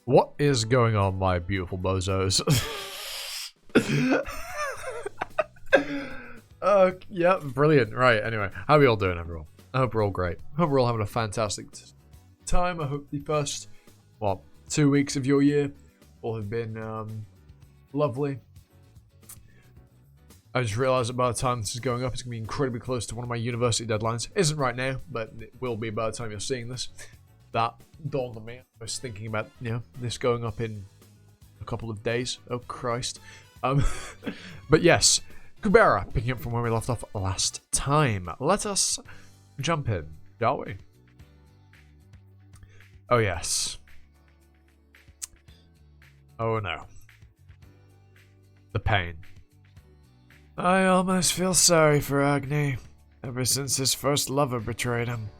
What is going on, my beautiful bozos? Yeah, brilliant. Right, anyway, how are we all doing, everyone? I hope we're all great. I hope we're all having a fantastic time. I hope the first, 2 weeks of your year all have been lovely. I just realised that by the time this is going up, it's going to be incredibly close to one of my university deadlines. Isn't right now, but it will be by the time you're seeing this. That dawned on me. I was thinking about, this going up in a couple of days. Oh, Christ. But yes, Kubera, picking up from where we left off last time. Let us jump in, shall we? Oh, yes. Oh, no. The pain. I almost feel sorry for Agni. Ever since his first lover betrayed him,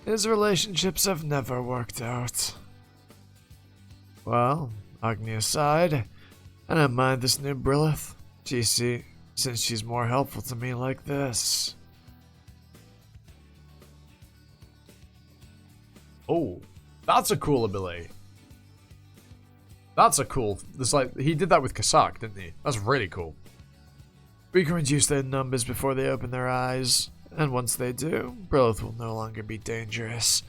his relationships have never worked out. Well, Agni aside, I don't mind this new Brilith. Since she's more helpful to me like this. Oh, that's a cool ability. That's a cool... he did that with Kasak, didn't he? That's really cool. We can reduce their numbers before they open their eyes. And once they do, Brilith will no longer be dangerous.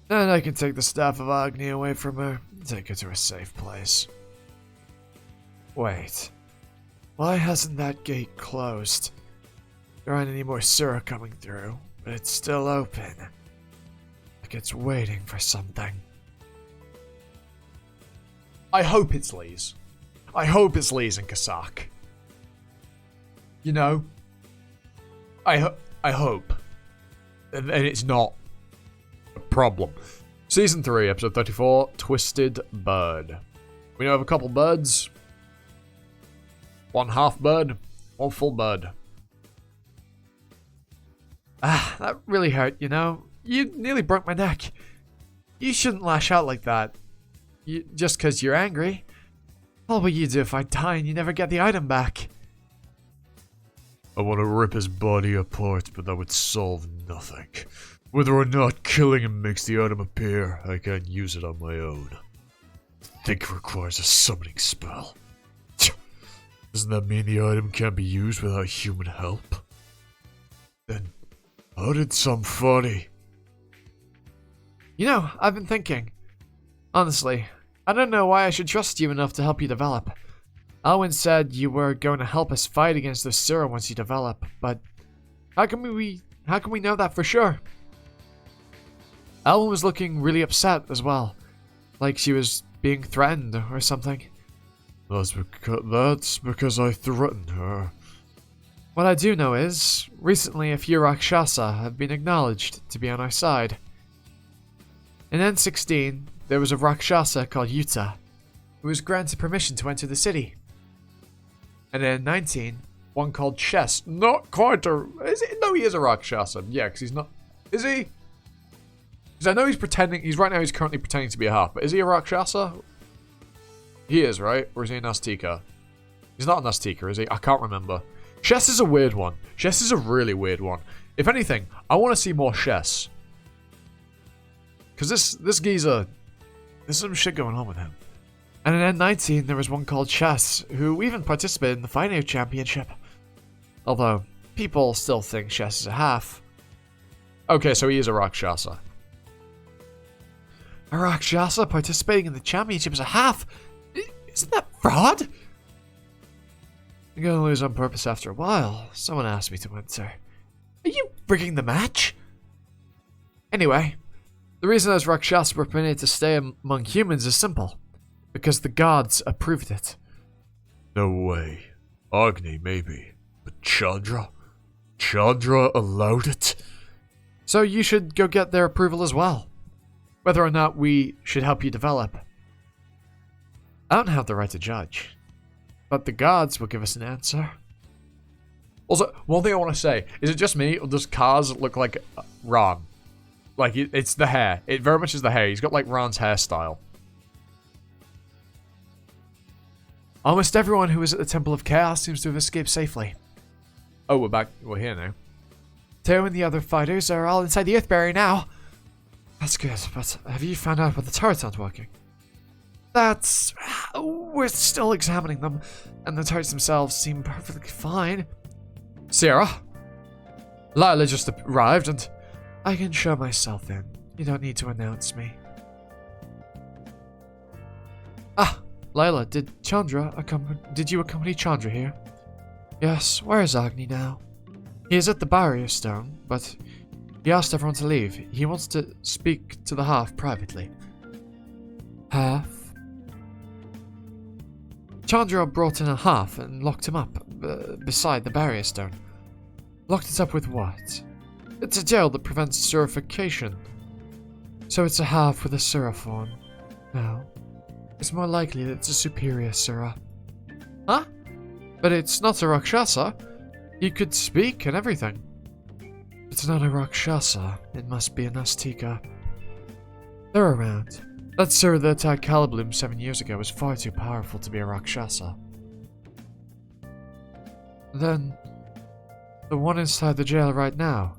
And I can take the staff of Agni away from her and take her to a safe place. Wait. Why hasn't that gate closed? There aren't any more Sura coming through, but it's still open. Like it's waiting for something. I hope it's Leez. I hope it's Leez and Kasak. You know? I hope. And it's not a problem. Season 3, episode 34, Twisted Bird. We know of a couple birds. One half bird, one full bird. Ah, that really hurt, you know? You nearly broke my neck. You shouldn't lash out like that. Just because you're angry. What will you do if I die and you never get the item back? I want to rip his body apart, but that would solve nothing. Whether or not killing him makes the item appear, I can't use it on my own. I think it requires a summoning spell. Doesn't that mean the item can't be used without human help? Then, how did somebody... You know, I've been thinking. Honestly, I don't know why I should trust you enough to help you develop. Alwyn said you were going to help us fight against the Sura once you develop, but how can we know that for sure? Alwyn was looking really upset as well, like she was being threatened or something. That's because I threatened her. What I do know is, recently a few Rakshasa have been acknowledged to be on our side. In N16, there was a Rakshasa called Yuta, who was granted permission to enter the city. And in N19, one called Chess. Not quite a... Is it? No, he is a Rakshasa. Yeah, because he's not... Is he? Because I know he's pretending... Right now he's currently pretending to be a half, but is he a Rakshasa? He is, right? Or is he a Nastika? He's not a Nastika, is he? I can't remember. Chess is a weird one. Chess is a really weird one. If anything, I want to see more Chess. Because this geezer... There's some shit going on with him. And in N19, there was one called Chess, who even participated in the Fighting Championship. Although, people still think Chess is a half. Okay, so he is a Rakshasa. A Rakshasa participating in the championship as a half? Isn't that fraud? I'm gonna lose on purpose after a while. Someone asked me to enter. Are you rigging the match? Anyway, the reason those Rakshasa were permitted to stay among humans is simple. Because the gods approved it. No way. Agni, maybe. But Chandra? Chandra allowed it? So you should go get their approval as well. Whether or not we should help you develop. I don't have the right to judge. But the gods will give us an answer. Also, one thing I want to say. Is it just me, or does Kaz look like Ran? Like, it's the hair. It very much is the hair. He's got, like, Ran's hairstyle. Almost everyone who was at the Temple of Chaos seems to have escaped safely. Oh, we're back. We're here now. Teo and the other fighters are all inside the Earth Barrier now. That's good, but have you found out what the turrets aren't working? That's... We're still examining them, and the totes themselves seem perfectly fine. Sierra? Lila just arrived, and I can show myself in. You don't need to announce me. Ah, Lila, did you accompany Chandra here? Yes, where is Agni now? He is at the barrier stone, but he asked everyone to leave. He wants to speak to the half privately. Half? Chandra brought in a half and locked him up beside the barrier stone. Locked it up with what? It's a gel that prevents surification. So it's a half with a Sura form. No. It's more likely that it's a superior Sura. Huh? But it's not a Rakshasa. He could speak and everything. It's not a Rakshasa. It must be an Astika. They're around. That Sura that attacked Calibloom 7 years ago was far too powerful to be a Rakshasa. Then, the one inside the jail right now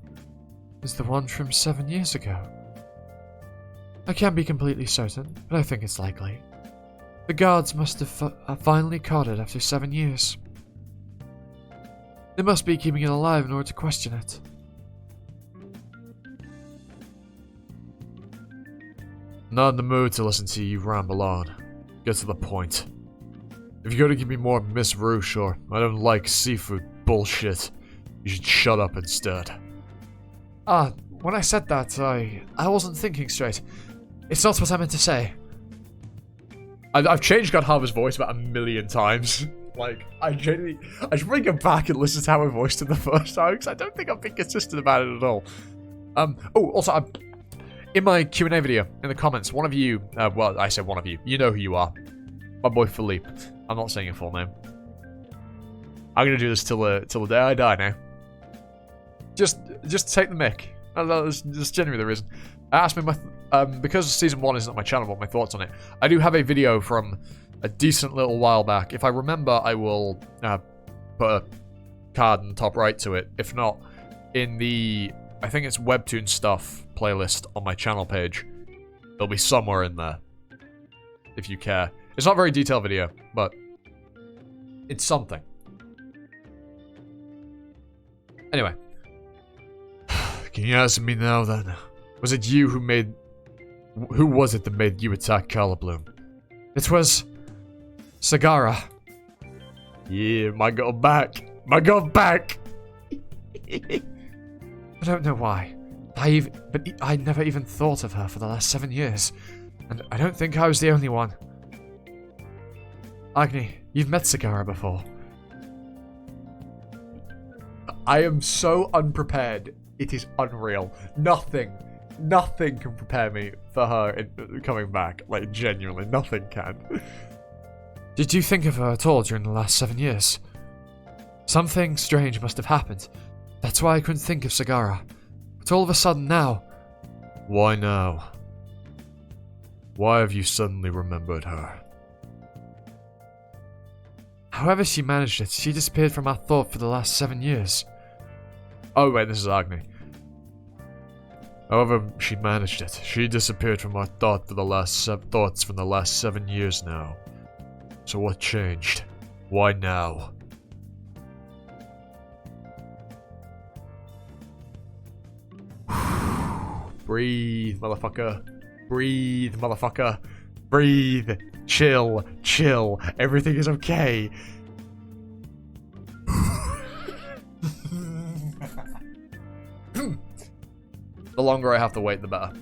is the one from 7 years ago. I can't be completely certain, but I think it's likely. The guards must have finally caught it after 7 years. They must be keeping it alive in order to question it. Not in the mood to listen to you ramble on. Get to the point. If you're gonna give me more Miss Roosh or I don't like seafood bullshit, you should shut up instead. When I said that, I wasn't thinking straight. It's not what I meant to say. I've changed Godharva's voice about 1,000,000 times. Like, I should probably go back and listen to how I voiced it the first time, because I don't think I've been consistent about it at all. Also, in my Q&A video, in the comments, one of you, well, I said one of you, you know who you are. My boy Philippe. I'm not saying your full name. I'm gonna do this till the day I die now. Just take the mic. That's genuinely the reason. Ask me because season 1 isn't on my channel, what my thoughts on it. I do have a video from a decent little while back. If I remember, I will put a card in the top right to it. If not, in the, I think it's webtoon stuff playlist on my channel page. It'll be somewhere in there, if you care. It's not a very detailed video, but it's something. Anyway. Can you answer me now, then? Was it you who was it that made you attack Calibloom? It was... Sagara. Yeah, my girl back. My girl back! I don't know why. But I never even thought of her for the last 7 years. And I don't think I was the only one. Agni, you've met Sagara before. I am so unprepared. It is unreal. Nothing can prepare me for her coming back. Like, genuinely, nothing can. Did you think of her at all during the last 7 years? Something strange must have happened. That's why I couldn't think of Sagara. But all of a sudden now... Why now? Why have you suddenly remembered her? However she managed it, she disappeared from our thought for the last 7 years. Oh wait, this is Agni. However she managed it, she disappeared from our thoughts for the last 7 years now. So what changed? Why now? Breathe, motherfucker. Breathe, motherfucker. Breathe. Chill. Chill. Everything is okay. The longer I have to wait, the better.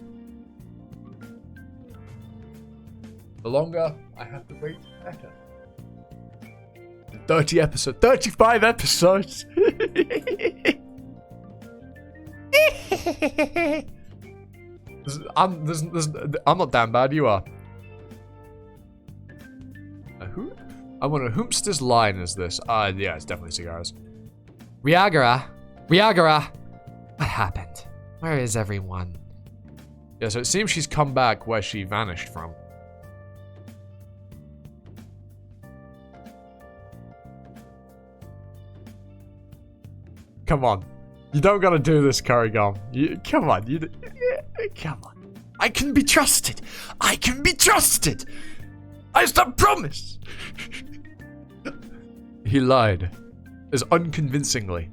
The longer I have to wait, the better. 30 episodes. 35 episodes! I'm not damn bad, you are. Who? I wonder, whomster's line is this? Yeah, it's definitely cigars. Ryagara! Ryagara! What happened? Where is everyone? Yeah, so it seems she's come back where she vanished from. Come on. You don't gotta do this, Kurigom. Come on. Come on. I can be trusted. I can be trusted. I still promise! He lied. As unconvincingly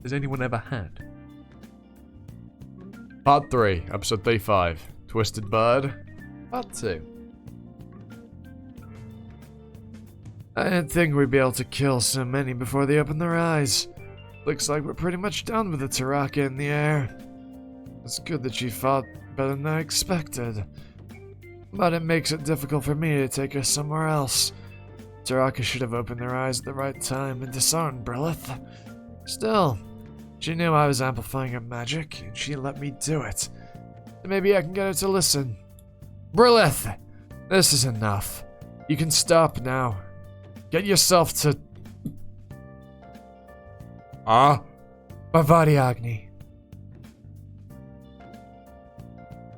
as anyone ever had. Part 3, episode 35. Twisted Bird. Part 2. I didn't think we'd be able to kill so many before they open their eyes. Looks like we're pretty much done with the Taraka in the air. It's good that she fought better than I expected. But it makes it difficult for me to take her somewhere else. Taraka should have opened their eyes at the right time and disarmed Brilith. Still, she knew I was amplifying her magic, and she let me do it. So maybe I can get her to listen. Brilith! This is enough. You can stop now. Get yourself to... Bhavati Agni.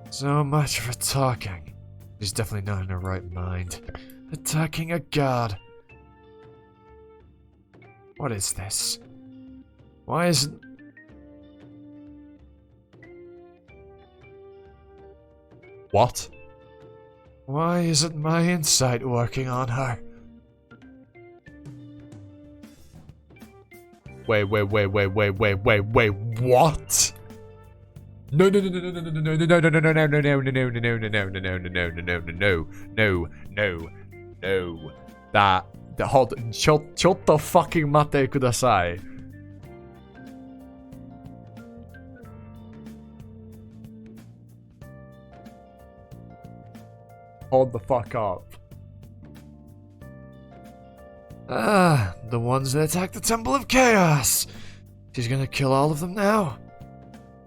So much for talking. She's definitely not in her right mind. Attacking a god. What is this? Why isn't... What? Why isn't my insight working on her? Wait, what? No, hold, chotto fucking mate kudasai. Hold the fuck up. The ones that attacked the Temple of Chaos. She's gonna kill all of them now.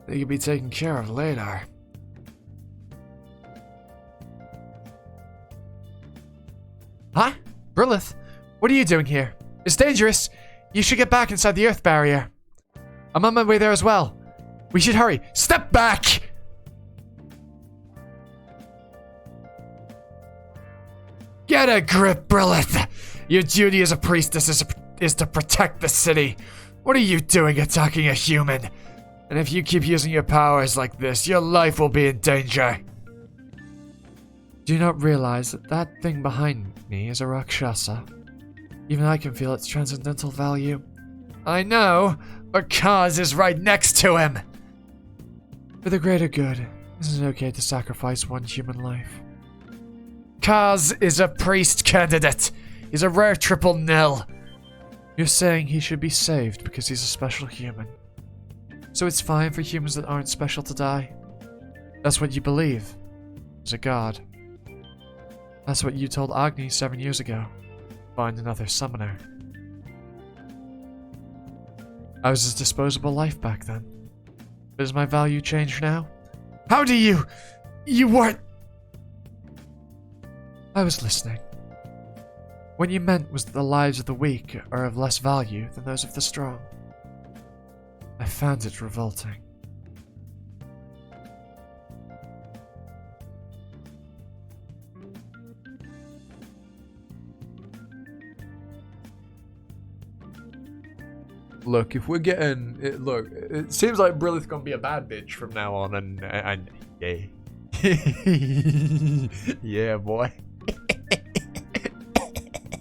They could be taken care of later. Huh? Brilith, what are you doing here? It's dangerous. You should get back inside the Earth Barrier. I'm on my way there as well. We should hurry. Step back! Get a grip, Brilith! Your duty as a priestess is to protect the city. What are you doing attacking a human? And if you keep using your powers like this, your life will be in danger. Do you not realize that that thing behind me is a Rakshasa? Even I can feel its transcendental value. I know, but Kaz is right next to him! For the greater good, isn't it okay to sacrifice one human life? Kaz is a priest candidate! He's a rare triple nil! You're saying he should be saved because he's a special human. So it's fine for humans that aren't special to die? That's what you believe. As a god. That's what you told Agni 7 years ago. Find another summoner. I was a disposable life back then. Does my value change now? How do you... You weren't... I was listening. What you meant was that the lives of the weak are of less value than those of the strong. I found it revolting. Look, if we're getting it, look, it seems like Brilith's gonna be a bad bitch from now on, and yeah, yeah, boy,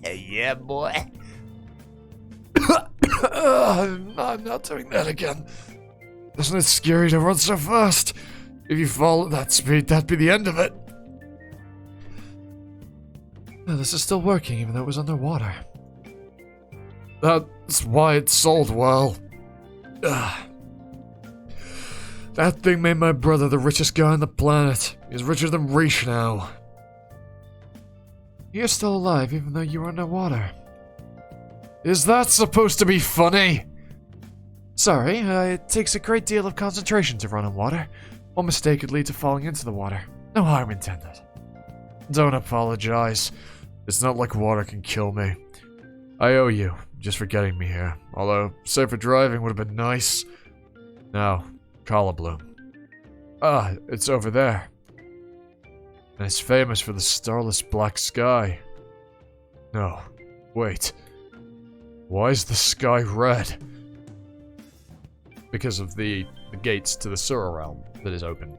yeah, boy. I'm not doing that again. Isn't it scary to run so fast? If you fall at that speed, that'd be the end of it. No, this is still working, even though it was underwater. That's why it sold well. That thing made my brother the richest guy on the planet. He's richer than Rish now. You're still alive, even though you were underwater. Is that supposed to be funny? Sorry, it takes a great deal of concentration to run on water. One mistake could lead to falling into the water. No harm intended. Don't apologize. It's not like water can kill me. I owe you, just for getting me here. Although, safer driving would have been nice. Now, Collar Bloom. Ah, it's over there. And it's famous for the starless black sky. No, wait. Why is the sky red? Because of the gates to the Sura realm that is open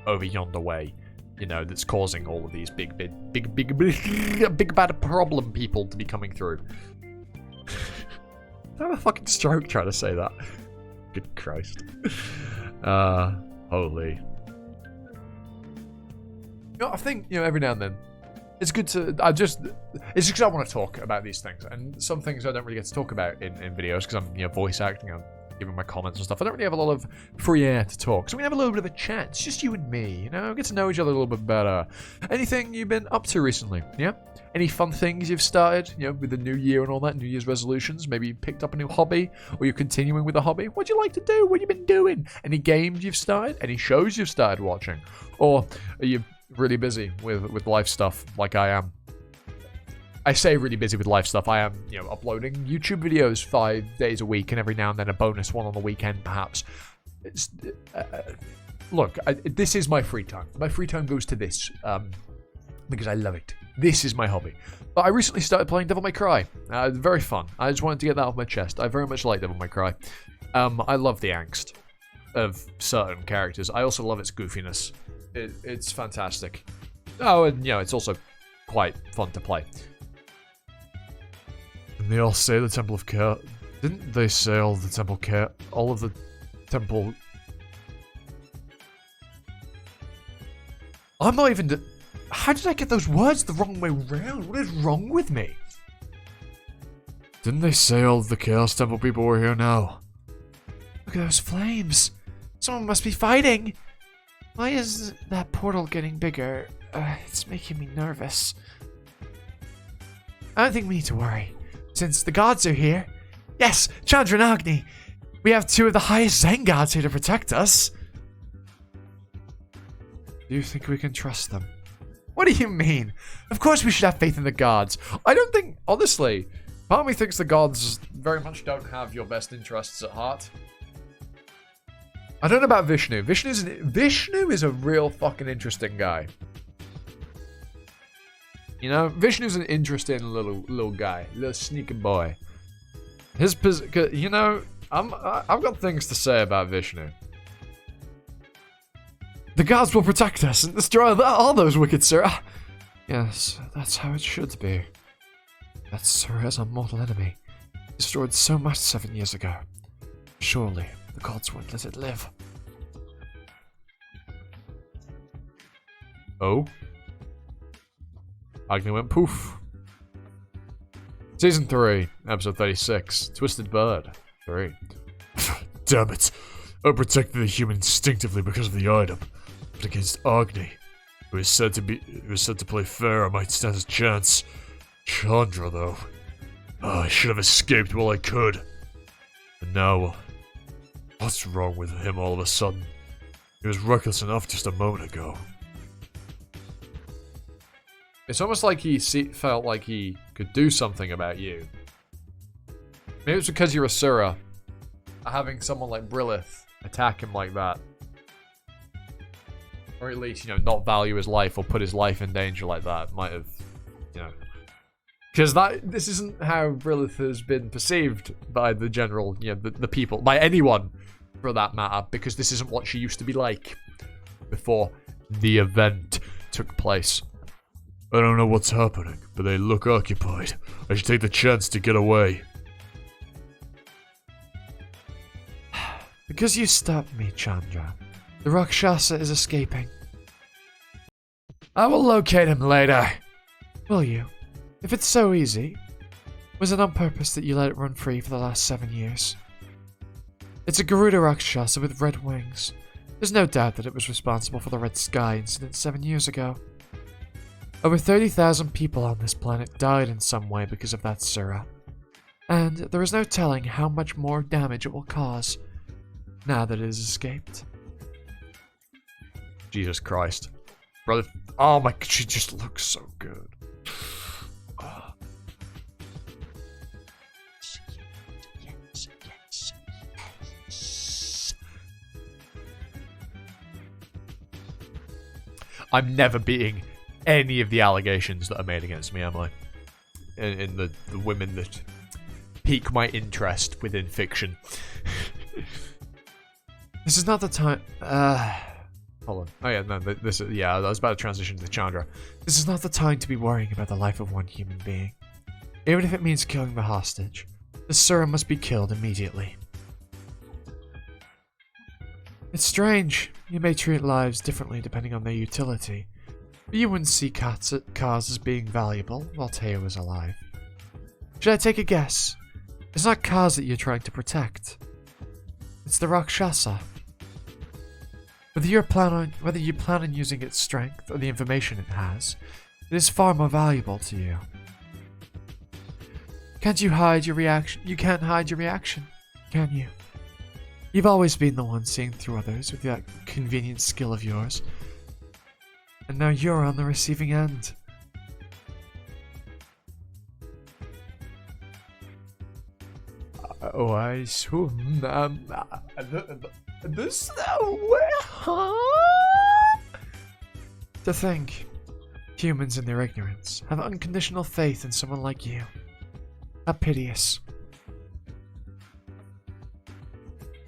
over yonder way. you know, that's causing all of these big bad problem people to be coming through. I have a fucking stroke trying to say that. Good Christ. Holy. You know, I think, you know, every now and then, it's good to, it's just because I want to talk about these things, and some things I don't really get to talk about in videos, because I'm, you know, voice acting, I'm giving my comments and stuff. I don't really have a lot of free air to talk, so we have a little bit of a chat. It's just you and me, you know, get to know each other a little bit better. Anything you've been up to recently, yeah? Any fun things you've started, you know, with the new year and all that, New Year's resolutions? Maybe you picked up a new hobby, or you're continuing with a hobby? What do you like to do? What have you been doing? Any games you've started? Any shows you've started watching? Or are you really busy with life stuff like I am? I say really busy with life stuff. I am, you know, uploading YouTube videos 5 days a week, and every now and then a bonus one on the weekend, perhaps. It's, look, this is my free time. My free time goes to this, because I love it. This is my hobby. But I recently started playing Devil May Cry. Very fun. I just wanted to get that off my chest. I very much like Devil May Cry. I love the angst of certain characters. I also love its goofiness. It's fantastic. Oh, and, you know, it's also quite fun to play. And they all say the Temple of Care. Didn't they say all of the Temple Care? All of the Temple. I'm not even. How did I get those words the wrong way round? What is wrong with me? Didn't they say all of the Chaos Temple people were here now? Look at those flames. Someone must be fighting. Why is that portal getting bigger? It's making me nervous. I don't think we need to worry. Since the gods are here. Yes, Chandra and Agni. We have two of the highest Zen gods here to protect us. Do you think we can trust them? What do you mean? Of course we should have faith in the gods. I don't think, honestly, part of me thinks the gods very much don't have your best interests at heart. I don't know about Vishnu. Vishnu is a real fucking interesting guy. You know, Vishnu's an interesting little guy, little sneaky boy. You know, I've got things to say about Vishnu. The gods will protect us and destroy all those wicked Sura. Yes, that's how it should be. That Sura is our mortal enemy. Destroyed so much 7 years ago. Surely, the gods won't let it live. Oh? Agni went poof. Season 3, episode 36, Twisted Bird 3. Damn it. I protected the human instinctively because of the item. But against Agni, who is said to play fair, I might stand a chance. Chandra, though. I should have escaped while I could. And now, what's wrong with him all of a sudden? He was reckless enough just a moment ago. It's almost like he felt like he could do something about you. Maybe it's because you're a Sura. Having someone like Brilith attack him like that. Or at least, you know, not value his life or put his life in danger like that might have, you know. Because this isn't how Brilith has been perceived by the general, you know, the people, by anyone for that matter, because this isn't what she used to be like before the event took place. I don't know what's happening, but they look occupied. I should take the chance to get away. Because you stopped me, Chandra. The Rakshasa is escaping. I will locate him later. Will you? If it's so easy. Was it on purpose that you let it run free for the last 7 years? It's a Garuda Rakshasa with red wings. There's no doubt that it was responsible for the Red Sky incident 7 years ago. Over 30,000 people on this planet died in some way because of that Sura. And there is no telling how much more damage it will cause now that it has escaped. Jesus Christ. Brother, oh my, she just looks so good. Oh. I'm never beating any of the allegations that are made against me, am I? In the women that pique my interest within fiction. This is not the time. Hold on. Oh yeah, no, this is, yeah, I was about to transition to Chandra. This is not the time to be worrying about the life of one human being. Even if it means killing the hostage, the Sura must be killed immediately. It's strange. You may treat lives differently depending on their utility, but you wouldn't see cars as being valuable while Teo was alive. Should I take a guess? It's not cars that you're trying to protect. It's the Rakshasa. Whether you plan on using its strength or the information it has, it is far more valuable to you. Can't you hide your reaction? You can't hide your reaction, can you? You've always been the one seeing through others with that convenient skill of yours. And now you're on the receiving end. Oh, I assume, this huh? To think, humans in their ignorance have unconditional faith in someone like you. How piteous.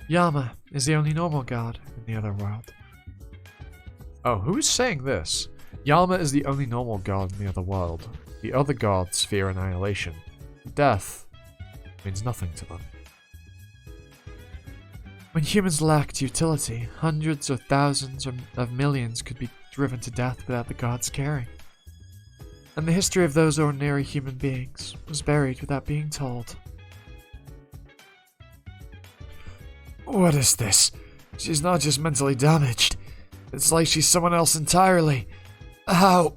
Yama is the only normal god in the other world. Oh, who's saying this? Yama is the only normal god in the other world. The other gods fear annihilation. Death means nothing to them. When humans lacked utility, hundreds or thousands of millions could be driven to death without the gods caring. And the history of those ordinary human beings was buried without being told. What is this? She's not just mentally damaged. It's like she's someone else entirely. How?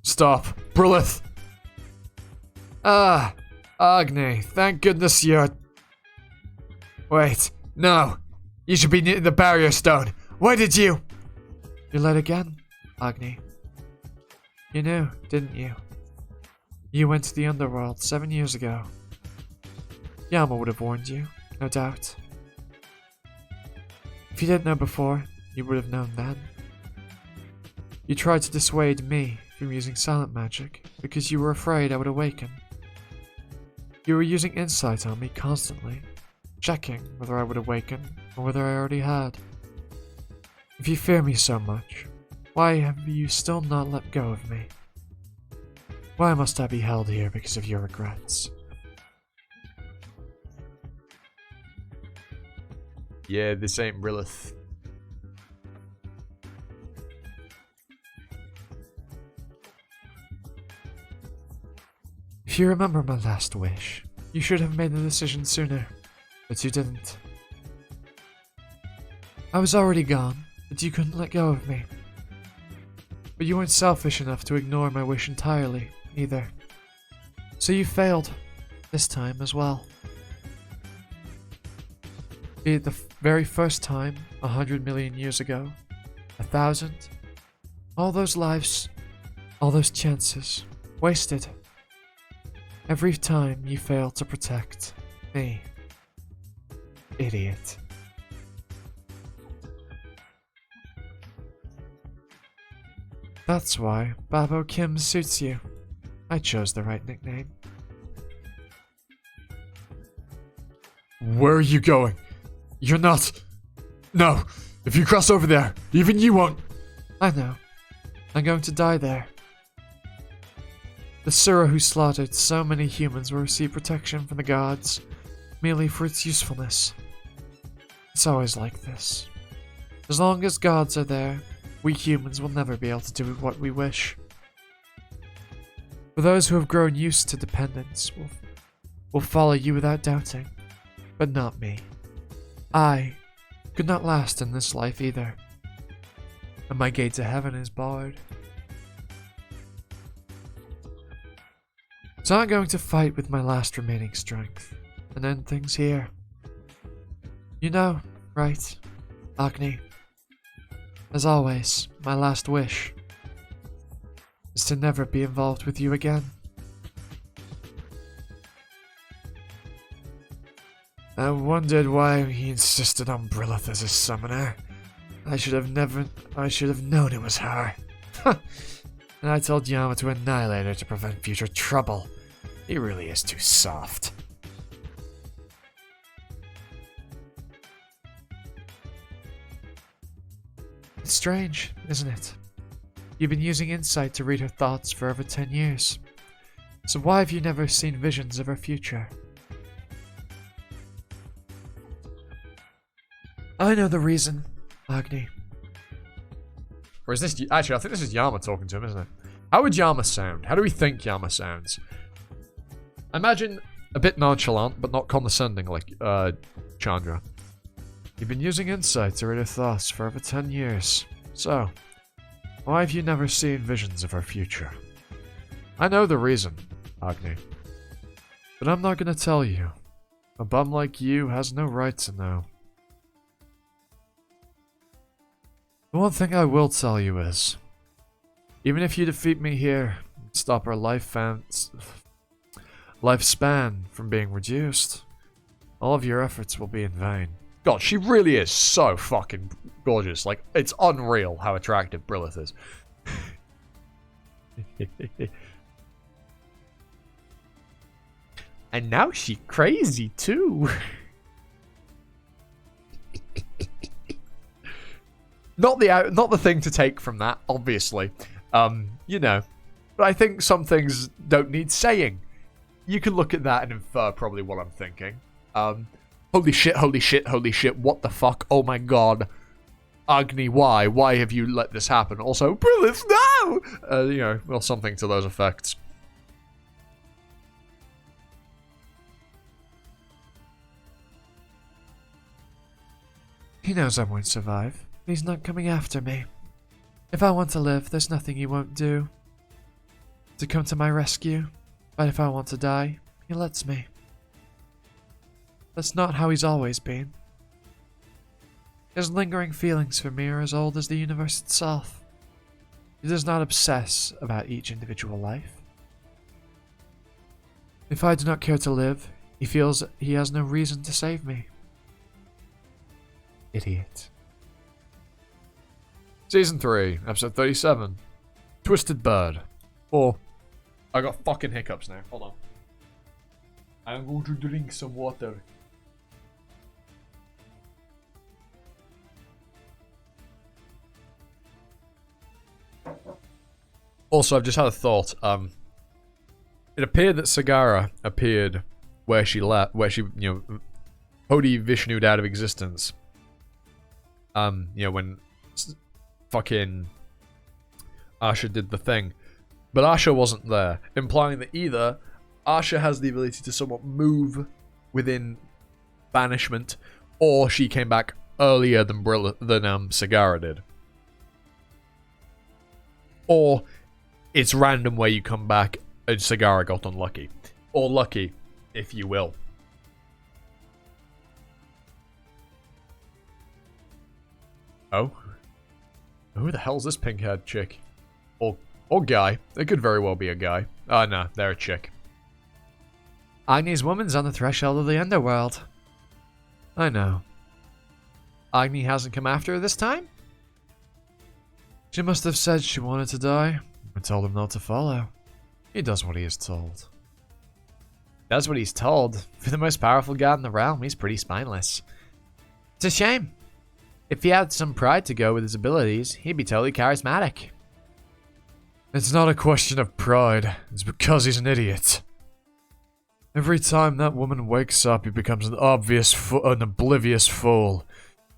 Stop. Brilith! Ah, Agni, thank goodness you're... Wait, no. You should be near the barrier stone. Why did you... You're late again, Agni. You knew, didn't you? You went to the underworld 7 years ago. Yama would have warned you, no doubt. If you didn't know before, you would have known then. You tried to dissuade me from using silent magic because you were afraid I would awaken. You were using insight on me constantly, checking whether I would awaken or whether I already had. If you fear me so much, why have you still not let go of me? Why must I be held here because of your regrets? Yeah, this ain't Rilith. If you remember my last wish, you should have made the decision sooner, but you didn't. I was already gone, but you couldn't let go of me. But you weren't selfish enough to ignore my wish entirely, either. So you failed, this time as well. Be it the very first time, 100 million years ago, 1,000, all those lives, all those chances, wasted. Every time you failed to protect me. Idiot. That's why Babo Kim suits you. I chose the right nickname. Where are you going? You're not... No! If you cross over there, even you won't... I know. I'm going to die there. The Sura who slaughtered so many humans will receive protection from the gods, merely for its usefulness. It's always like this. As long as gods are there, we humans will never be able to do what we wish. For those who have grown used to dependence will follow you without doubting, but not me. I could not last in this life either, and my gate to heaven is barred. So I'm going to fight with my last remaining strength, and end things here. You know, right, Agni? As always, my last wish is to never be involved with you again. I wondered why he insisted on Brilith as a summoner. I should have known it was her. And I told Yama to annihilate her to prevent future trouble. He really is too soft. It's strange, isn't it? You've been using insight to read her thoughts for over 10 years. So why have you never seen visions of her future? I know the reason, Agni. Or is this... Actually, I think this is Yama talking to him, isn't it? How would Yama sound? How do we think Yama sounds? Imagine a bit nonchalant, but not condescending like Chandra. You've been using insight to read her thoughts for over 10 years. So, why have you never seen visions of her future? I know the reason, Agni. But I'm not gonna tell you. A bum like you has no right to know. The one thing I will tell you is, even if you defeat me here and stop our lifespan from being reduced, all of your efforts will be in vain. God, she really is so fucking gorgeous. Like, it's unreal how attractive Brilith is. And now she crazy too. Not the thing to take from that, obviously. You know. But I think some things don't need saying. You can look at that and infer probably what I'm thinking. Holy shit, holy shit, holy shit, what the fuck? Oh my god. Agni, why? Why have you let this happen? Also, Brilith, no! You know, well, something to those effects. He knows I won't survive. He's not coming after me. If I want to live, there's nothing he won't do to come to my rescue. But if I want to die, he lets me. That's not how he's always been. His lingering feelings for me are as old as the universe itself. He does not obsess about each individual life. If I do not care to live, he feels he has no reason to save me. Idiot. Season 3, episode 37. Twisted Bird. Or... I got fucking hiccups now. Hold on. I'm going to drink some water. Also, I've just had a thought. It appeared that Sagara appeared where she you know, Hodi Vishnu'd out of existence. You know, when fucking Asha did the thing. But Asha wasn't there, implying that either Asha has the ability to somewhat move within banishment, or she came back earlier than Sagara did. Or it's random where you come back and Sagara got unlucky. Or lucky, if you will. Oh? Who the hell's this pink-haired chick? Or guy. It could very well be a guy. Oh no, they're a chick. Agni's woman's on the threshold of the underworld. I know. Agni hasn't come after her this time? She must have said she wanted to die. I told him not to follow. He does what he is told. Does what he's told. For the most powerful god in the realm, he's pretty spineless. It's a shame. If he had some pride to go with his abilities, he'd be totally charismatic. It's not a question of pride. It's because he's an idiot. Every time that woman wakes up, he becomes an oblivious fool.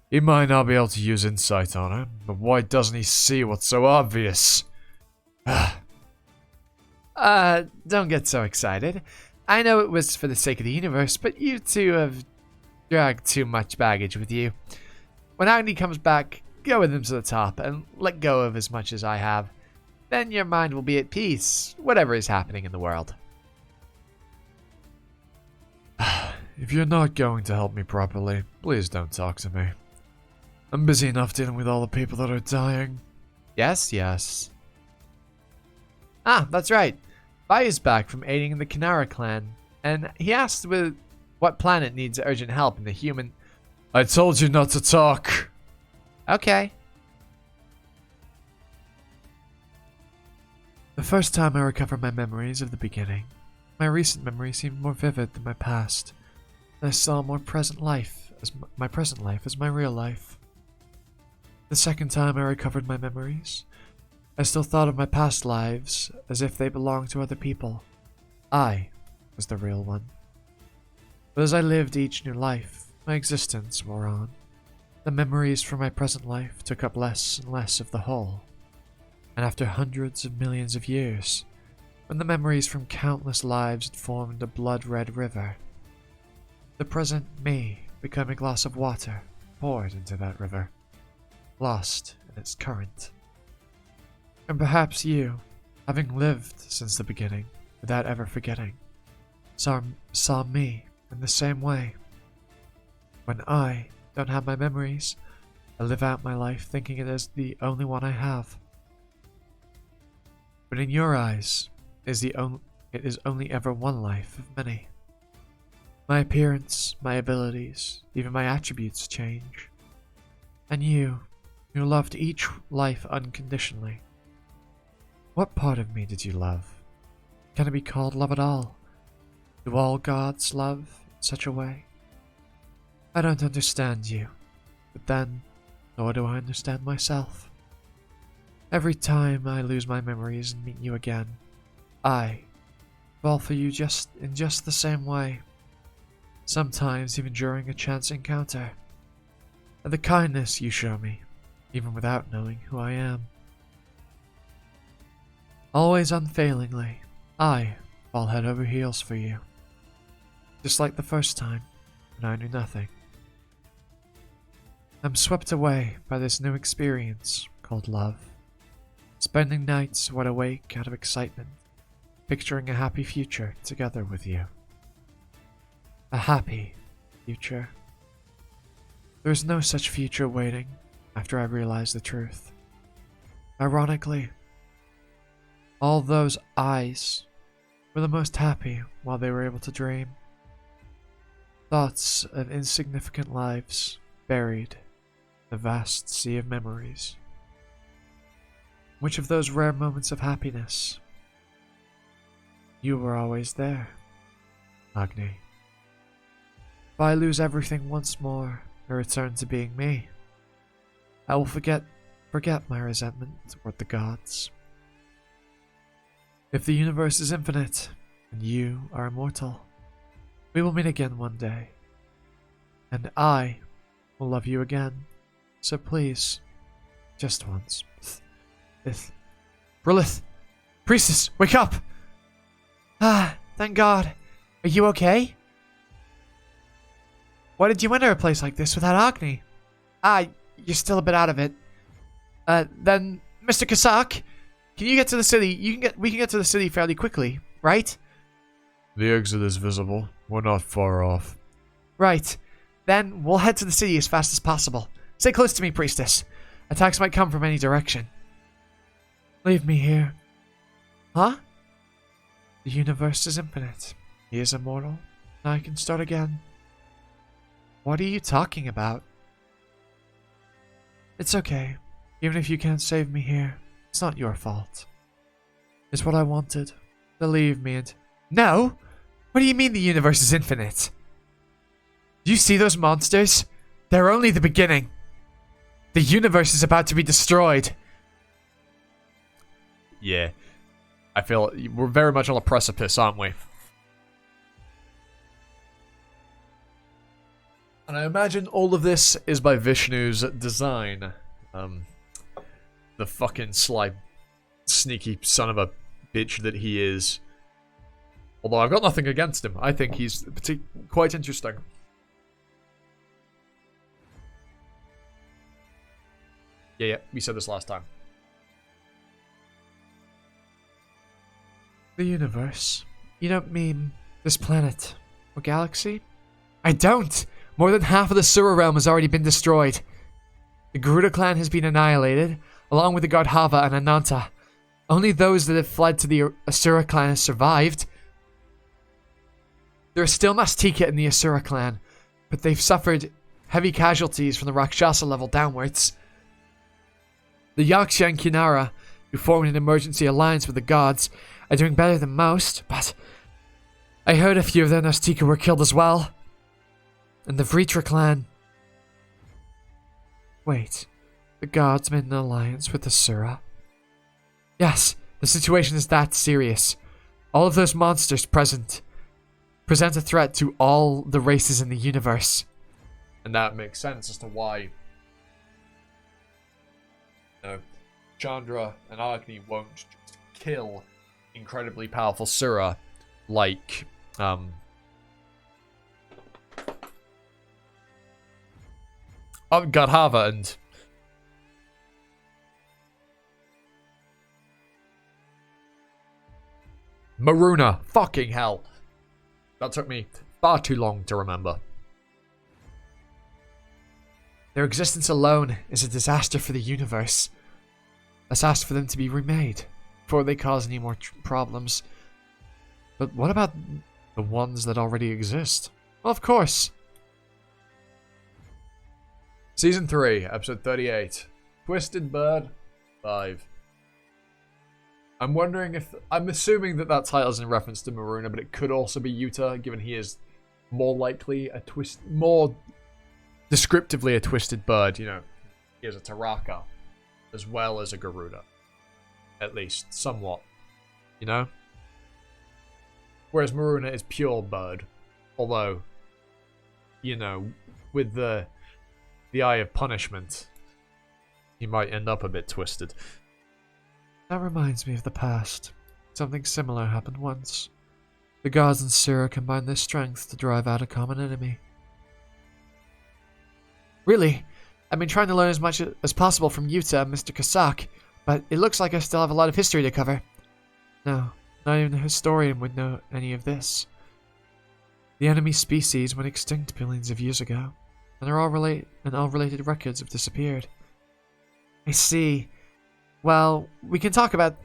He might not be able to use insight on her, but why doesn't he see what's so obvious? Don't get so excited. I know it was for the sake of the universe, but you two have dragged too much baggage with you. When Agni comes back, go with him to the top and let go of as much as I have. Then your mind will be at peace, whatever is happening in the world. If you're not going to help me properly, please don't talk to me. I'm busy enough dealing with all the people that are dying. Yes, yes. Ah, that's right. Bayu's back from aiding in the Kinara clan, and he asked with what planet needs urgent help in the human... I told you not to talk. Okay. The first time I recovered my memories of the beginning, my recent memory seemed more vivid than my past, and I saw more present life as my present life as my real life. The second time I recovered my memories, I still thought of my past lives as if they belonged to other people. I was the real one. But as I lived each new life, my existence wore on. The memories from my present life took up less and less of the whole. And after hundreds of millions of years, when the memories from countless lives had formed a blood-red river, the present me became a glass of water poured into that river, lost in its current. And perhaps you, having lived since the beginning without ever forgetting, saw me in the same way. When I don't have my memories, I live out my life thinking it is the only one I have. But in your eyes, it is only ever one life of many. My appearance, my abilities, even my attributes change. And you loved each life unconditionally. What part of me did you love? Can it be called love at all? Do all gods love in such a way? I don't understand you, but then, nor do I understand myself. Every time I lose my memories and meet you again, I fall for you in just the same way. Sometimes even during a chance encounter. And the kindness you show me, even without knowing who I am. Always unfailingly, I fall head over heels for you. Just like the first time, when I knew nothing. I'm swept away by this new experience called love. Spending nights wide awake out of excitement, picturing a happy future together with you. A happy future. There is no such future waiting after I realize the truth. Ironically, all those eyes were the most happy while they were able to dream. Thoughts of insignificant lives buried in a vast sea of memories. Which of those rare moments of happiness? You were always there, Agni. If I lose everything once more and return to being me, I will forget my resentment toward the gods. If the universe is infinite and you are immortal, we will meet again one day, and I will love you again. So please, just once. Brilith! Priestess, wake up! Ah, thank God. Are you okay? Why did you enter a place like this without Agni? Ah, you're still a bit out of it. Then, Mr. Kasak, can you get to the city? We can get to the city fairly quickly, right? The exit is visible. We're not far off. Right. Then we'll head to the city as fast as possible. Stay close to me, priestess. Attacks might come from any direction. Leave me here. Huh? The universe is infinite. He is immortal. And I can start again. What are you talking about? It's okay. Even if you can't save me here, it's not your fault. It's what I wanted. To leave me and... No! What do you mean the universe is infinite? Do you see those monsters? They're only the beginning. The universe is about to be destroyed. Yeah. I feel we're very much on a precipice, aren't we? And I imagine all of this is by Vishnu's design. The fucking sly, sneaky son of a bitch that he is. Although I've got nothing against him. I think he's quite interesting. Yeah, we said this last time. The universe? You don't mean this planet or galaxy? I don't! More than half of the Sura realm has already been destroyed. The Garuda clan has been annihilated, along with the god Hava and Ananta. Only those that have fled to the Asura clan have survived. There are still Mastika in the Asura clan, but they've suffered heavy casualties from the Rakshasa level downwards. The Yaksha and Kinara, who formed an emergency alliance with the gods, are doing better than most, but I heard a few of their Nastika were killed as well. And the Vritra clan... Wait, the gods made an alliance with the Sura. Yes, the situation is that serious. All of those monsters present present a threat to all the races in the universe. And that makes sense as to why, you know, Chandra and Agni won't just kill incredibly powerful Sura like Gadhava and Maruna. Fucking hell. That took me far too long to remember. Their existence alone is a disaster for the universe. Let's ask for them to be remade before they cause any more problems. But what about the ones that already exist? Well, of course. Season 3, episode 38. Twisted Bird 5. I'm wondering if... I'm assuming that that title's in reference to Maruna, but it could also be Yuta, given he is more likely a more descriptively a twisted bird, you know. He is a Taraka, as well as a Garuda. At least, somewhat. You know? Whereas Maruna is pure bird. Although, you know, with the eye of punishment, he might end up a bit twisted. That reminds me of the past. Something similar happened once. The gods and Sura combined their strength to drive out a common enemy. Really? I've been trying to learn as much as possible from Yuta and Mr. Kasak, but it looks like I still have a lot of history to cover. No, not even a historian would know any of this. The enemy species went extinct billions of years ago, and all related records have disappeared. I see. Well, we can talk about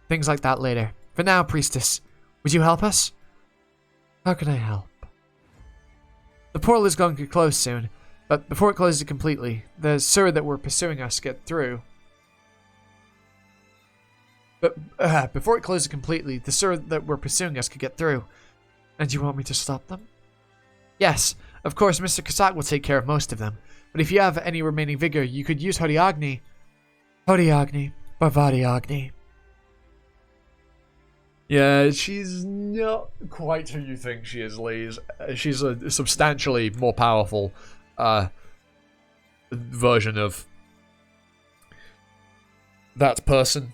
things like that later. For now, Priestess, would you help us? How can I help? The portal is going to close soon, but before it closes completely, the Sura that were pursuing us get through. But before it closes completely, the Sura that were pursuing us could get through. And you want me to stop them? Yes, of course, Mr. Kasak will take care of most of them. But if you have any remaining vigor, you could use Hodiagni. Hodiagni, Bhavadiagni. Yeah, she's not quite who you think she is, Leez. She's a substantially more powerful version of that person.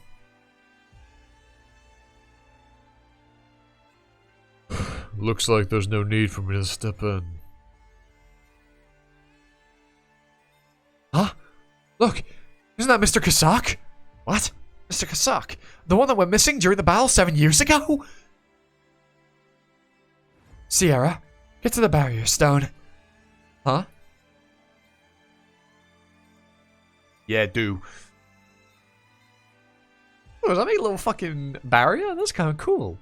Looks like there's no need for me to step in. Huh? Look, isn't that Mr. Kasak? What? Mr. Kasak? The one that went missing during the battle 7 years ago? Sierra, get to the barrier stone. Huh? Yeah, do. Oh, does that make a little fucking barrier? That's kind of cool.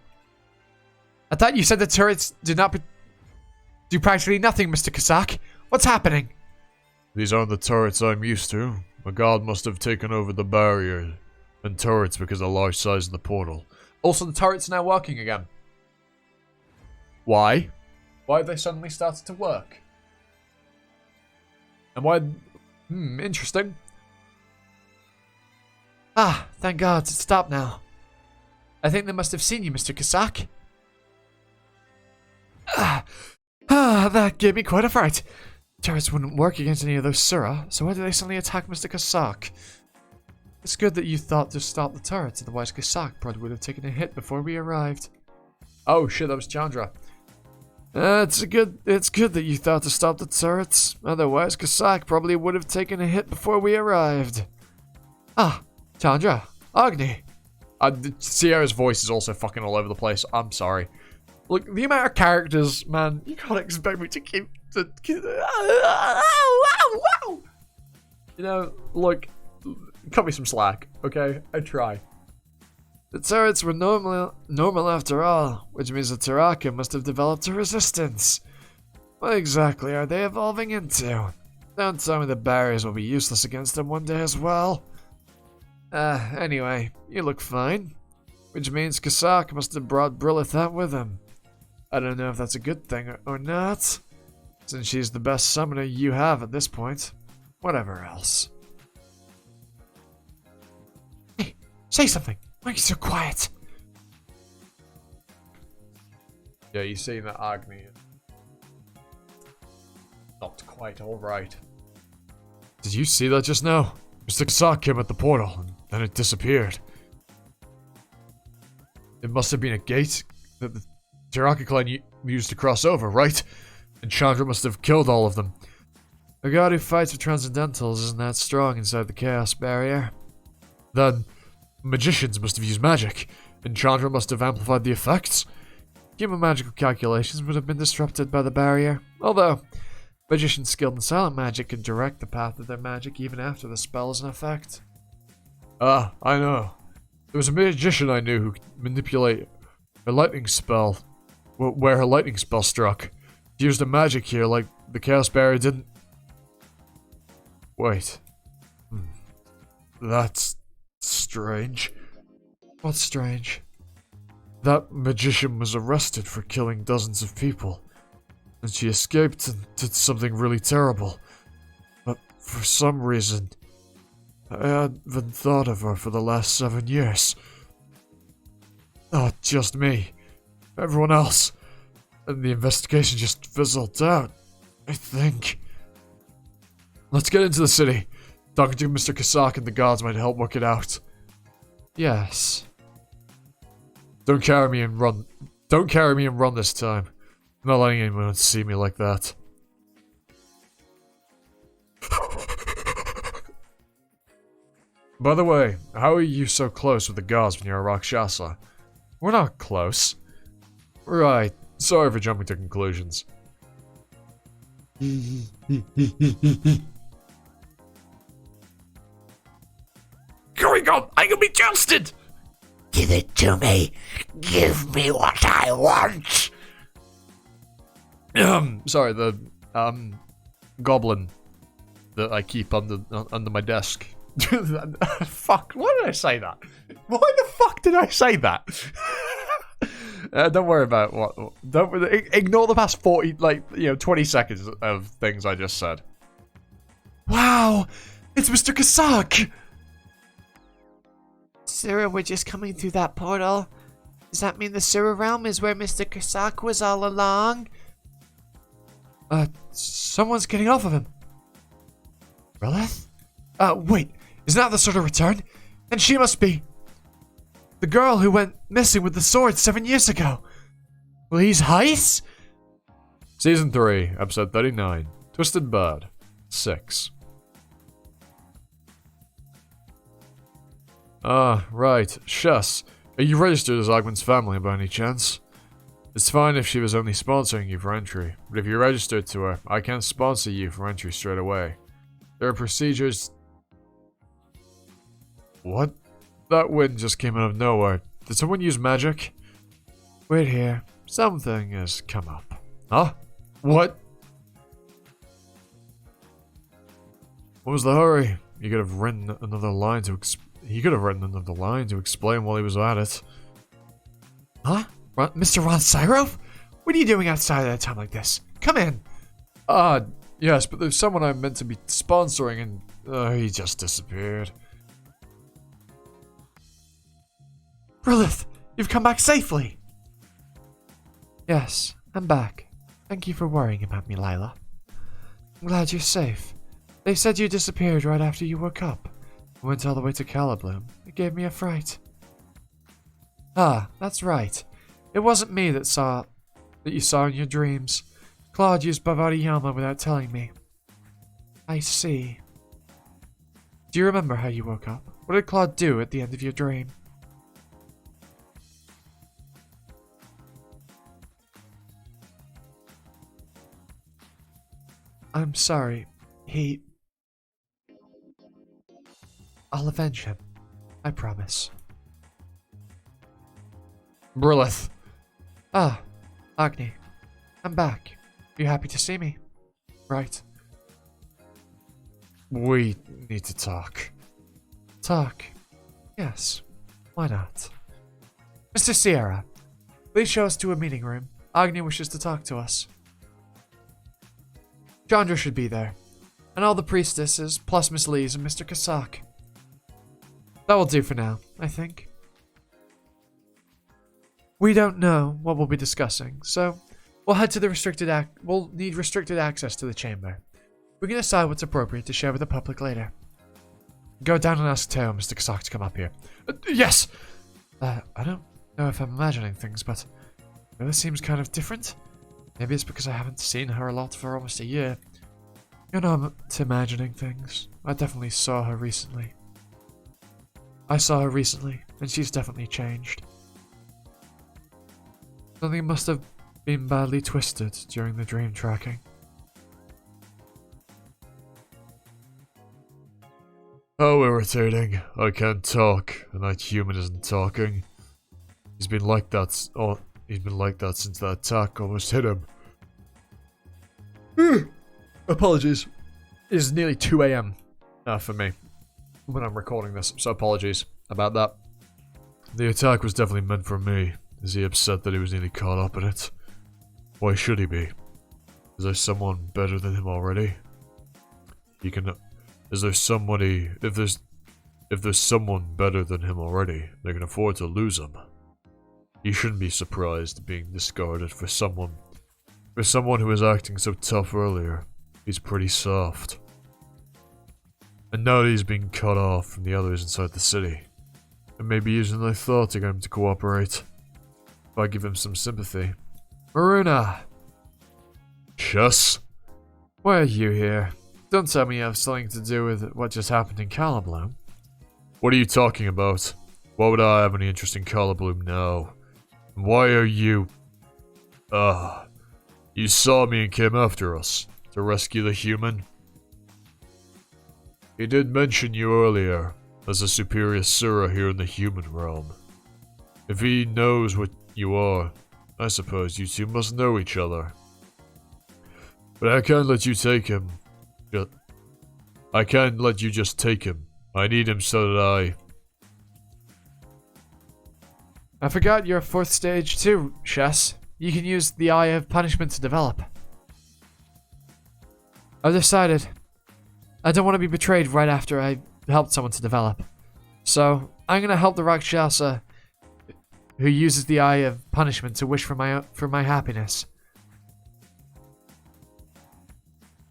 I thought you said the turrets do practically nothing, Mr. Kasak. What's happening? These aren't the turrets I'm used to. A god must have taken over the barrier and turrets because of the large size of the portal. Also, the turret's now working again. Why? Why have they suddenly started to work? And why... interesting. Ah, thank God, it's stopped now. I think they must have seen you, Mr. Kasak. That gave me quite a fright. Turrets wouldn't work against any of those Sura, so why did they suddenly attack Mr. Kasak? It's good that you thought to stop the turrets, otherwise Kasak probably would have taken a hit before we arrived. Oh shit, that was Chandra. It's good that you thought to stop the turrets, otherwise Kasak probably would have taken a hit before we arrived. Ah, Chandra, Agni. Sierra's voice is also fucking all over the place. I'm sorry. Look, the amount of characters, man, you can't expect me to keep... You know, look, cut me some slack, okay? I try. The turrets were normal after all, which means the Taraka must have developed a resistance. What exactly are they evolving into? Don't tell me the barriers will be useless against them one day as well. Anyway, you look fine. Which means Kasak must have brought Brilith out with him. I don't know if that's a good thing or not, since she's the best summoner you have at this point. Whatever else. Say something. Why are you so quiet? Yeah, you see that Agni is not quite alright. Did you see that just now? Mr. Kasak came at the portal, and then it disappeared. It must have been a gate that the Jiraka clan used to cross over, right? And Chandra must have killed all of them. A god who fights with transcendentals isn't that strong inside the chaos barrier. Then, magicians must have used magic, and Chandra must have amplified the effects. Human magical calculations would have been disrupted by the barrier, although magicians skilled in silent magic can direct the path of their magic even after the spell is in effect. Ah, I know. There was a magician I knew who could manipulate her lightning spell, where her lightning spell struck. She used a magic here like the chaos barrier didn't. Wait. That's strange. What's strange? That magician was arrested for killing dozens of people, and she escaped and did something really terrible. But for some reason, I haven't thought of her for the last 7 years. Not just me. Everyone else. And the investigation just fizzled out, I think. Let's get into the city. Talking to Mr. Kasak and the guards might help work it out. Yes. Don't carry me and run. Don't carry me and run this time. I'm not letting anyone see me like that. By the way, how are you so close with the guards when you're a Rakshasa? We're not close. Right. Sorry for jumping to conclusions. Going on, I can be jousted! Give it to me. Give me what I want. Sorry, the goblin that I keep under my desk. Fuck, why did I say that? Why the fuck did I say that? Don't worry about what. Don't ignore the past 20 seconds of things I just said. Wow! It's Mr. Kasak! Sarah, we're just coming through that portal. Does that mean the sewer realm is where Mr. Kasak was all along? Someone's getting off of him. Relith? Wait, is that the sort of return? Then she must be the girl who went missing with the sword 7 years ago. Leez Heiss? Season 3, episode 39. Twisted Bird. 6. Ah, right. Shuss. Are you registered as Ogman's family by any chance? It's fine if she was only sponsoring you for entry, but if you're registered to her, I can't sponsor you for entry straight away. There are procedures... What? That wind just came out of nowhere. Did someone use magic? Wait here. Something has come up. Huh? What? What was the hurry? You could have written another line to explain while he was at it. Huh? Mr. Ron Syrov? What are you doing outside at a time like this? Come in. Yes, but there's someone I'm meant to be sponsoring and he just disappeared. Relith, you've come back safely. Yes, I'm back. Thank you for worrying about me, Lila. I'm glad you're safe. They said you disappeared right after you woke up. I went all the way to Calibloom. It gave me a fright. Ah, that's right. It wasn't me that you saw in your dreams. Claude used Bavati Yama without telling me. I see. Do you remember how you woke up? What did Claude do at the end of your dream? I'm sorry. I'll avenge him. I promise. Brilith. Ah, Agni. I'm back. You happy to see me? Right. We need to talk. Talk? Yes. Why not? Mr. Sierra, please show us to a meeting room. Agni wishes to talk to us. Chandra should be there. And all the priestesses, plus Miss Leez and Mr. Kasak. That will do for now, I think. We don't know what we'll be discussing, so we'll head to the we'll need restricted access to the chamber. We can decide what's appropriate to share with the public later. Go down and ask Teo, Mr. Kasak, to come up here. Yes! I don't know if I'm imagining things, but this seems kind of different. Maybe it's because I haven't seen her a lot for almost a year. You're not imagining things. I definitely saw her recently. And she's definitely changed. Something must have been badly twisted during the dream tracking. How irritating. I can't talk, and that human isn't talking. He's been like that since that attack almost hit him. Apologies. It is nearly 2 a.m. For me when I'm recording this, so apologies about that. The attack was definitely meant for me. Is he upset that he was nearly caught up in it? Why should he be? Is there someone better than him already? Is there somebody... If there's someone better than him already, they can afford to lose him. He shouldn't be surprised being discarded for someone who was acting so tough earlier. He's pretty soft. And now that he's being cut off from the others inside the city, and maybe using their thought to get him to cooperate. If I give him some sympathy. Maruna! Chess? Why are you here? Don't tell me you have something to do with what just happened in Calabloom. What are you talking about? Why would I have any interest in Calabloom now? And why are you... You saw me and came after us. To rescue the human? He did mention you earlier, as a superior Sura here in the human realm. If he knows what you are, I suppose you two must know each other. But I can't let you take him. I can't let you just take him. I need him so that I forgot you're 4th stage too, Chess. You can use the Eye of Punishment to develop. I've decided I don't want to be betrayed right after I helped someone to develop. So, I'm gonna help the Rakshasa who uses the Eye of Punishment to wish for my happiness.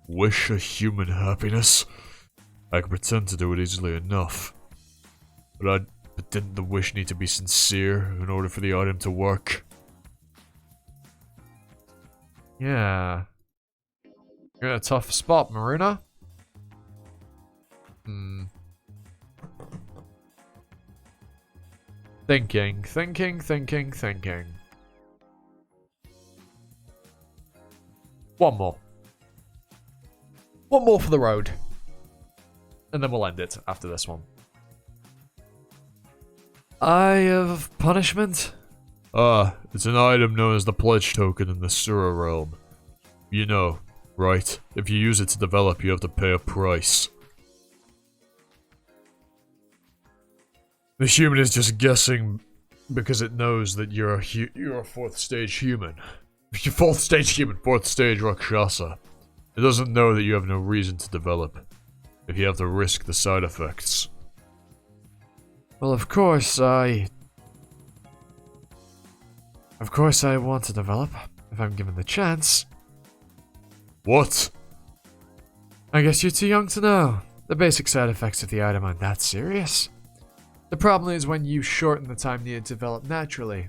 Wish a human happiness? I can pretend to do it easily enough. But didn't the wish need to be sincere in order for the item to work? Yeah. You're in a tough spot, Maruna. Thinking. One more. One more for the road. And then we'll end it after this one. Eye of Punishment? It's an item known as the Pledge Token in the Sura realm. You know, right? If you use it to develop, you have to pay a price. The human is just guessing because it knows that you're a 4th stage human. You're 4th stage human, 4th stage Rakshasa. It doesn't know that you have no reason to develop, if you have to risk the side effects. Well, of course I want to develop, if I'm given the chance. What? I guess you're too young to know. The basic side effects of the item aren't that serious. The problem is when you shorten the time needed to develop naturally,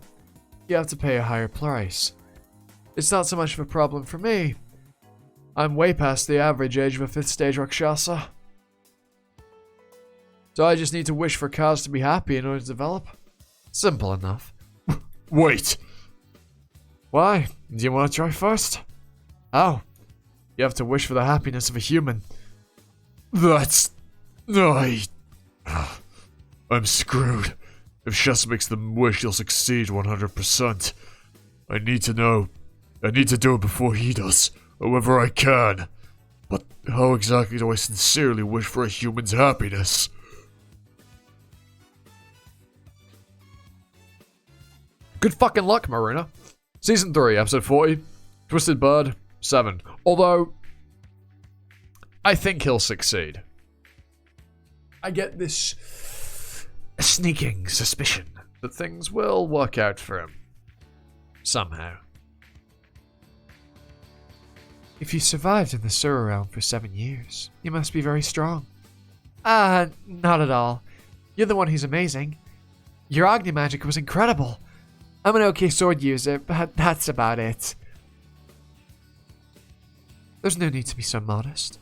you have to pay a higher price. It's not so much of a problem for me. I'm way past the average age of a 5th stage Rakshasa. So I just need to wish for Kaz to be happy in order to develop. Simple enough. Wait! Why? Do you want to try first? Oh. You have to wish for the happiness of a human. That's... I'm screwed. If Shess makes the wish, he'll succeed 100%. I need to know. I need to do it before he does. However I can. But how exactly do I sincerely wish for a human's happiness? Good fucking luck, Maruna. Season 3, episode 40. Twisted Bird, 7. Although, I think he'll succeed. I get this a sneaking suspicion that things will work out for him. Somehow. If you survived in the sewer realm for 7 years, you must be very strong. Not at all. You're the one who's amazing. Your Agni magic was incredible. I'm an okay sword user, but that's about it. There's no need to be so modest.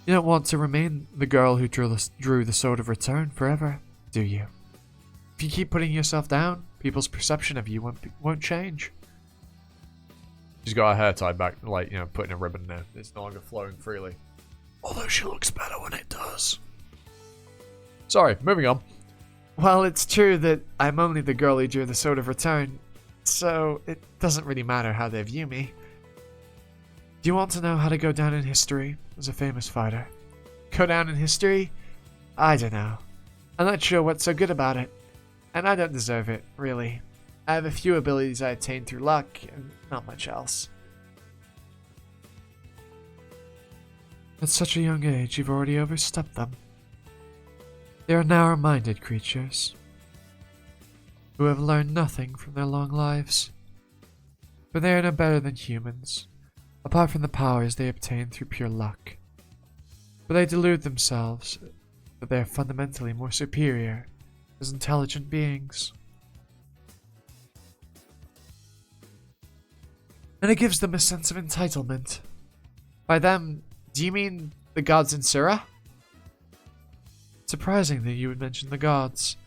You don't want to remain the girl who drew the Sword of Return forever, do you? If you keep putting yourself down, people's perception of you won't change. She's got her hair tied back, like, putting a ribbon there. It's no longer flowing freely. Although she looks better when it does. Sorry, moving on. Well, it's true that I'm only the girl who drew the Sword of Return, so it doesn't really matter how they view me. Do you want to know how to go down in history as a famous fighter? Go down in history? I don't know. I'm not sure what's so good about it. And I don't deserve it, really. I have a few abilities I attained through luck, and not much else. At such a young age, you've already overstepped them. They are narrow-minded creatures, who have learned nothing from their long lives. But they are no better than humans, apart from the powers they obtain through pure luck. But they delude themselves that they are fundamentally more superior as intelligent beings. And it gives them a sense of entitlement. By them, do you mean the gods in Sura? Surprising that you would mention the gods.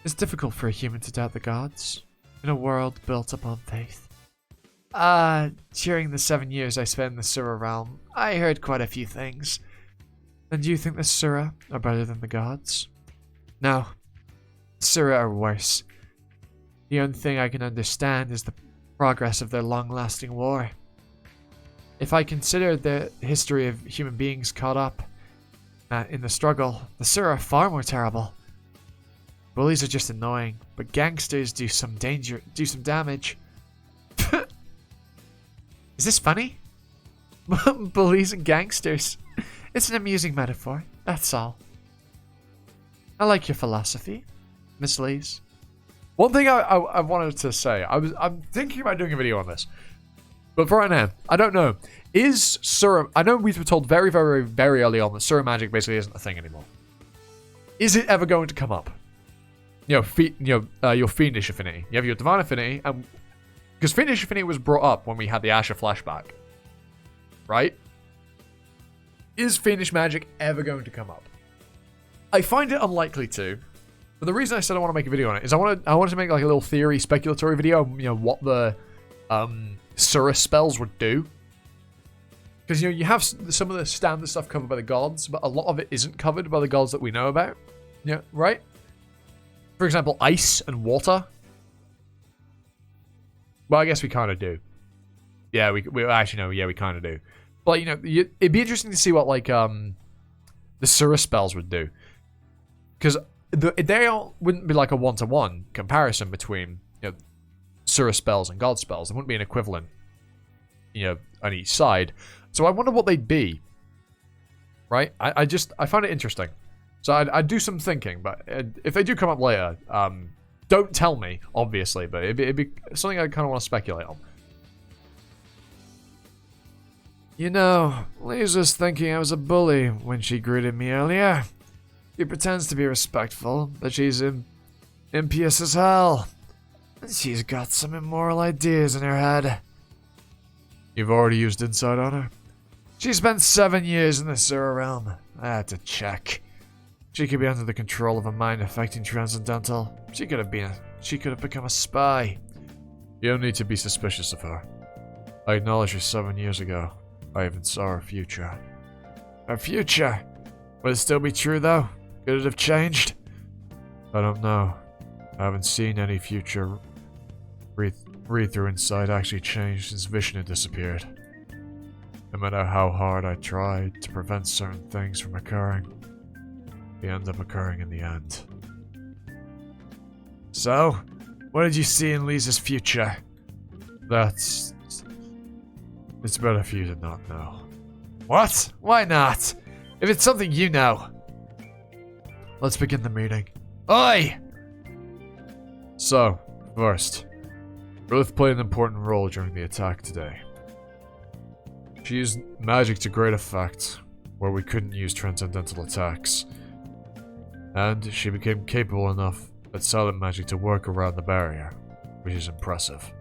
It's difficult for a human to doubt the gods, in a world built upon faith. During the 7 years I spent in the Sura realm, I heard quite a few things. And do you think the Sura are better than the gods? No. Sura are worse. The only thing I can understand is the progress of their long-lasting war. If I consider the history of human beings caught up in the struggle, the Sura are far more terrible. Bullies are just annoying, but gangsters do some damage. Is this funny? Bullies and gangsters. It's an amusing metaphor, that's all. I like your philosophy, Miss Leez. One thing I wanted to say, I'm thinking about doing a video on this, but for right now, I don't know. Is Sura? I know we were told very, very, very early on that Sura magic basically isn't a thing anymore. Is it ever going to come up? Your fiendish affinity. You have your divine affinity, and because fiendish affinity was brought up when we had the Asher flashback, right? Is fiendish magic ever going to come up? I find it unlikely to. But the reason I said I want to make a video on it is I wanted to make like a little theory speculatory video, what the Sura spells would do. Because you have some of the standard stuff covered by the gods, but a lot of it isn't covered by the gods that we know about. Yeah, right? For example, ice and water. Well, I guess we kind of do. Yeah, we actually know. Yeah, we kind of do. But it'd be interesting to see what like the Sura spells would do, because they wouldn't be like a one-to-one comparison between Sura spells and God spells. There wouldn't be an equivalent, on each side. So I wonder what they'd be. Right? I find it interesting. So I'd do some thinking, but if they do come up later, don't tell me, obviously, but it'd be something I kind of want to speculate on. Leez was thinking I was a bully when she greeted me earlier. She pretends to be respectful, but she's impious as hell. And she's got some immoral ideas in her head. You've already used insight on her? She spent 7 years in the Sura realm. I had to check. She could be under the control of a mind affecting transcendental. She could have become a spy. You don't need to be suspicious of her. I acknowledged her 7 years ago. I even saw her future. Her future? Would it still be true though? Could it have changed? I don't know. I haven't seen any future read-through insight actually change since Vishnu disappeared. No matter how hard I tried to prevent certain things from occurring, they end up occurring in the end. So, what did you see in Leez's future? It's better for you to not know. What? Why not? If it's something you know. Let's begin the meeting. Oi! So, first, Lilith played an important role during the attack today. She used magic to great effect, where we couldn't use transcendental attacks. And she became capable enough at silent magic to work around the barrier, which is impressive.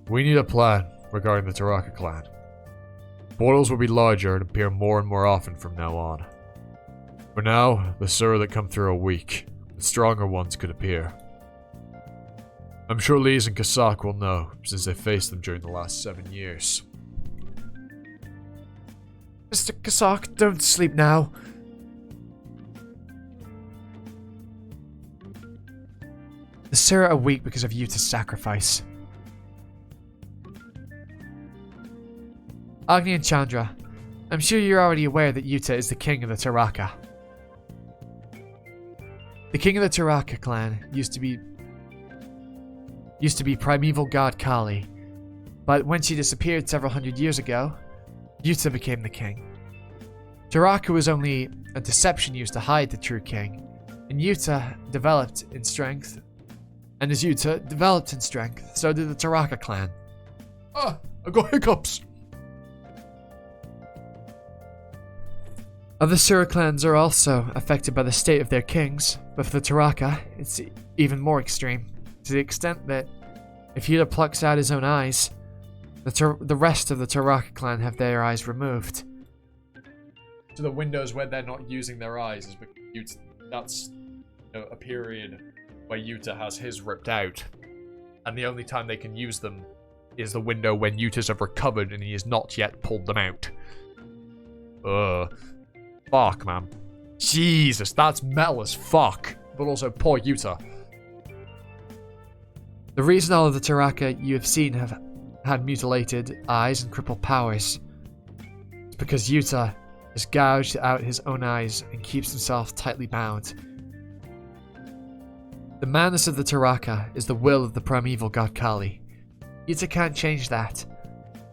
We need a plan regarding the Taraka clan. Portals will be larger and appear more and more often from now on. For now, the Sura that come through are weak, but stronger ones could appear. I'm sure Leez and Kasak will know, since they faced them during the last 7 years. Mr. Kasak, don't sleep now. The Sura are weak because of Yuta's sacrifice. Agni and Chandra, I'm sure you're already aware that Yuta is the king of the Taraka. The king of the Taraka clan used to be primeval god Kali, but when she disappeared several hundred years ago, Yuta became the king. Taraka was only a deception used to hide the true king, and Yuta developed in strength. And as Yuta developed in strength, so did the Taraka clan. Ah, I got hiccups. Other Sura clans are also affected by the state of their kings, but for the Taraka, it's even more extreme, to the extent that if Yuta plucks out his own eyes, the rest of the Taraka clan have their eyes removed. So the windows where they're not using their eyes is because Yuta, that's a period where Yuta has his ripped out, and the only time they can use them is the window when Yutas have recovered and he has not yet pulled them out. Fuck, man. Jesus, that's metal as fuck. But also, poor Yuta. The reason all of the Taraka you have seen have had mutilated eyes and crippled powers is because Yuta has gouged out his own eyes and keeps himself tightly bound. The madness of the Taraka is the will of the primeval god Kali. Yuta can't change that,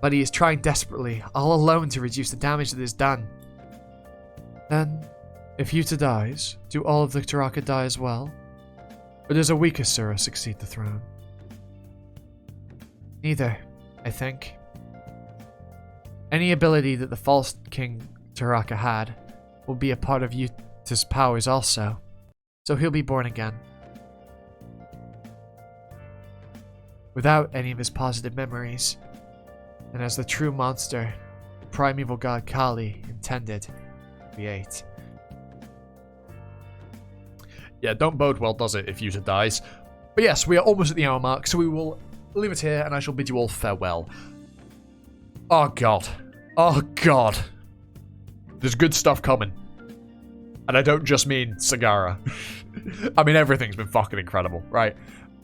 but he is trying desperately, all alone, to reduce the damage that is done. Then, if Yuta dies, do all of the Taraka die as well? Or does a weaker Sura succeed the throne? Neither, I think. Any ability that the false King Taraka had will be a part of Yuta's powers also, so he'll be born again. Without any of his positive memories, and as the true monster, the primeval god Kali intended to create. Yeah, don't bode well, does it, if Yuta dies? But yes, we are almost at the hour mark, so we will leave it here, and I shall bid you all farewell. Oh god. Oh god. There's good stuff coming. And I don't just mean Sagara. I mean, everything's been fucking incredible, right?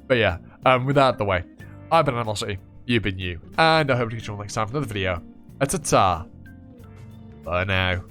But yeah, with that out of the way, I've been Animosity, you've been you, and I hope to catch you all next time for another video. Ta-ta. Bye now.